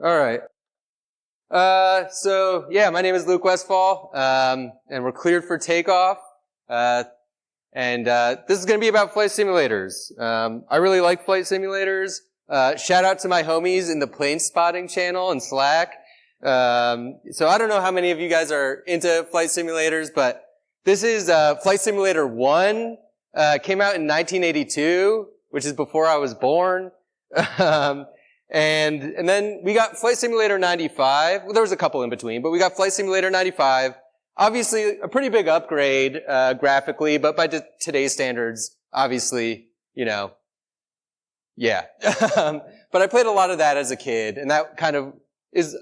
All right. So yeah, my name is Luke Westfall, and we're cleared for takeoff. This is going to be about flight simulators. I really like flight simulators. Shout out to my homies in the plane spotting channel and Slack. So I don't know how many of you guys are into flight simulators, but this is Flight Simulator 1. Came out in 1982, which is before I was born. And then we got Flight Simulator 95. Well, there was a couple in between, but we got Flight Simulator 95. Obviously, a pretty big upgrade, graphically, but by today's standards, obviously, yeah. But I played a lot of that as a kid, and that kind of is,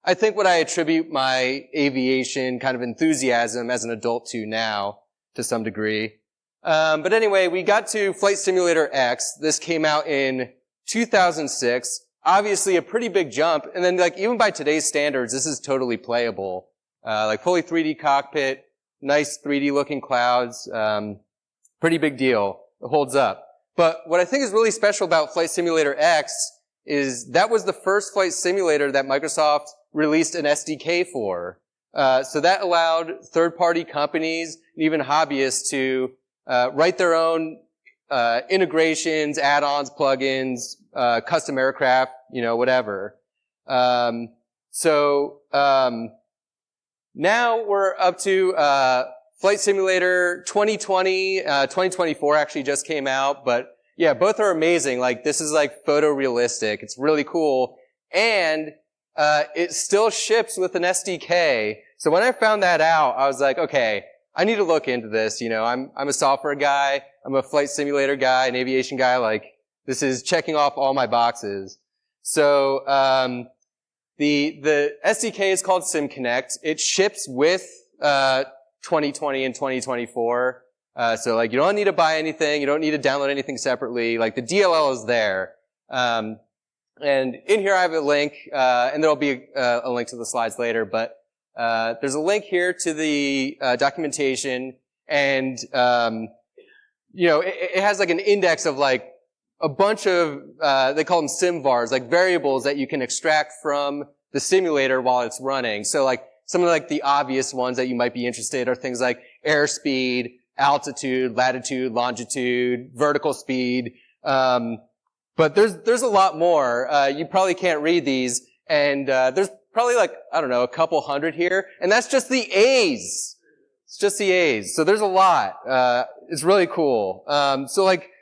I think, what I attribute my aviation kind of enthusiasm as an adult to now, to some degree. But anyway, we got to Flight Simulator X. This came out in 2006. Obviously a pretty big jump. And then even by today's standards, this is totally playable. Fully 3D cockpit, nice 3D looking clouds, pretty big deal. It holds up. But what I think is really special about Flight Simulator X is that was the first flight simulator that Microsoft released an SDK for. So that allowed third-party companies and even hobbyists to write their own integrations, add-ons, plugins, custom aircraft, whatever. Now we're up to Flight Simulator 2020, 2024 actually just came out, but yeah, both are amazing. This is photorealistic. It's really cool. And it still ships with an SDK. So when I found that out, I was like, okay, I need to look into this. I'm a software guy. I'm a flight simulator guy, an aviation guy. This is checking off all my boxes. So, the SDK is called SimConnect. It ships with, 2020 and 2024. So you don't need to buy anything. You don't need to download anything separately. The DLL is there. And in here I have a link, and there'll be a link to the slides later, but there's a link here to the documentation, and it has an index of a bunch of they call them simvars, variables that you can extract from the simulator while it's running. So some of the obvious ones that you might be interested are things like airspeed, altitude, latitude, longitude, vertical speed. But there's a lot more. You probably can't read these, and there's probably I don't know, a couple hundred here, and that's just the A's. It's just the A's. So there's a lot. It's really cool.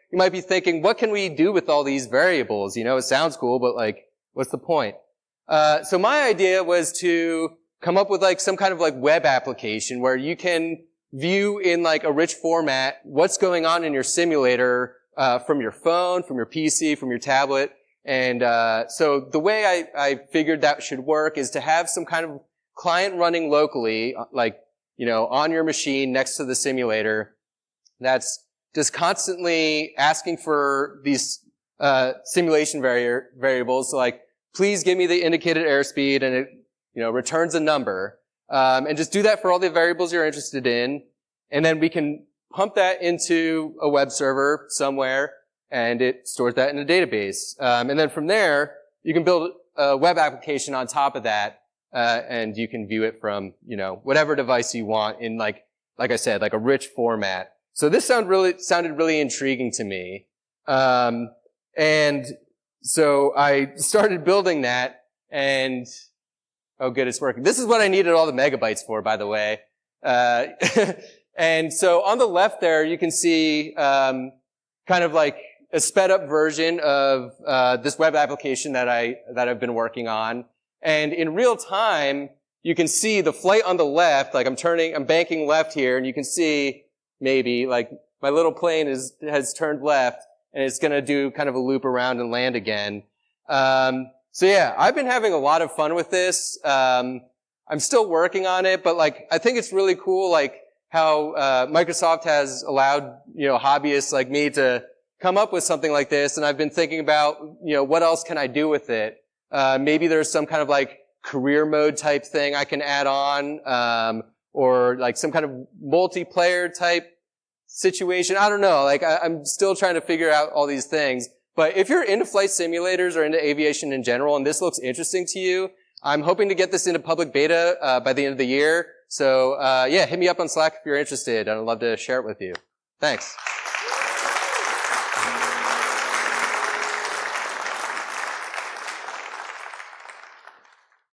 You might be thinking, what can we do with all these variables? It sounds cool, but what's the point? So my idea was to come up with some kind of web application where you can view in a rich format what's going on in your simulator, from your phone, from your PC, from your tablet. And so the way I figured that should work is to have some kind of client running locally, on your machine next to the simulator, that's just constantly asking for these simulation variables. So please give me the indicated airspeed, and it returns a number. And just do that for all the variables you're interested in, and then we can pump that into a web server somewhere, and it stores that in a database. And then from there, you can build a web application on top of that, and you can view it from, whatever device you want in like I said, a rich format. So this sounded really intriguing to me. And so I started building that, and oh good, it's working. This is what I needed all the megabytes for, by the way. And so on the left there, you can see, kind of a sped up version of this web application that I've been working on. And in real time, you can see the flight on the left, I'm banking left here, and you can see maybe my little plane has turned left, and it's gonna do kind of a loop around and land again. So yeah, I've been having a lot of fun with this. I'm still working on it, but I think it's really cool how Microsoft has allowed, hobbyists like me to come up with something like this, and I've been thinking about, what else can I do with it? Maybe there's some kind of career mode type thing I can add on, or some kind of multiplayer type situation. I don't know. I'm still trying to figure out all these things. But if you're into flight simulators or into aviation in general, and this looks interesting to you, I'm hoping to get this into public beta by the end of the year. So yeah, hit me up on Slack if you're interested, and I'd love to share it with you. Thanks.